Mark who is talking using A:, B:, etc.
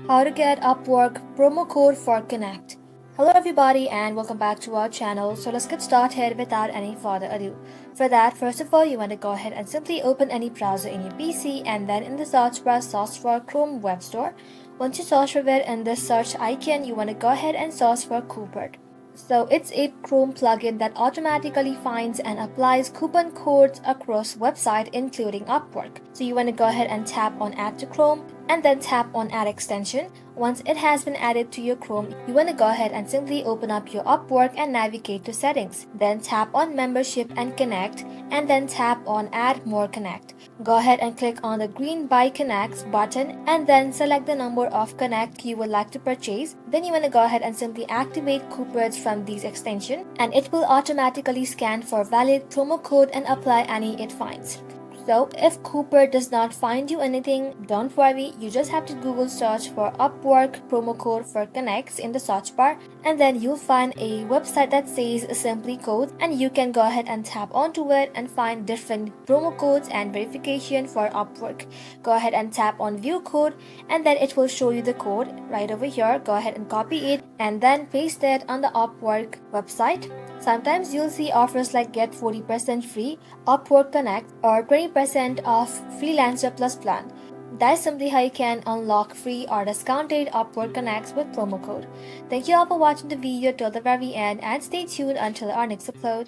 A: How to get Upwork promo code for Connect. Hello everybody and welcome back to our channel. So let's get started without any further ado. For that, first of all, you want to go ahead and simply open any browser in your PC and then in the search bar search for Chrome Web Store. Once you search for it in this search icon, you want to go ahead and search for Coupon. So it's a Chrome plugin that automatically finds and applies coupon codes across website including Upwork. So you want to go ahead and tap on Add to Chrome and then tap on Add Extension. Once it has been added to your Chrome, you want to go ahead and simply open up your Upwork and navigate to Settings. Then tap on Membership and Connect and then tap on Add More Connect. Go ahead and click on the green Buy Connects button and then select the number of Connect you would like to purchase. Then you want to go ahead and simply activate coupons from these extensions and it will automatically scan for valid promo code and apply any it finds. So if Cooper does not find you anything, don't worry, you just have to Google search for Upwork promo code for Connects in the search bar and then you'll find a website that says Simply Code and you can go ahead and tap onto it and find different promo codes and verification for Upwork. Go ahead and tap on View Code and then it will show you the code right over here. Go ahead and copy it and then paste it on the Upwork website. Sometimes you'll see offers like get 40% free, Upwork Connect, or 20% off Freelancer Plus plan. That is simply how you can unlock free or discounted Upwork Connects with promo code. Thank you all for watching the video till the very end and stay tuned until our next upload.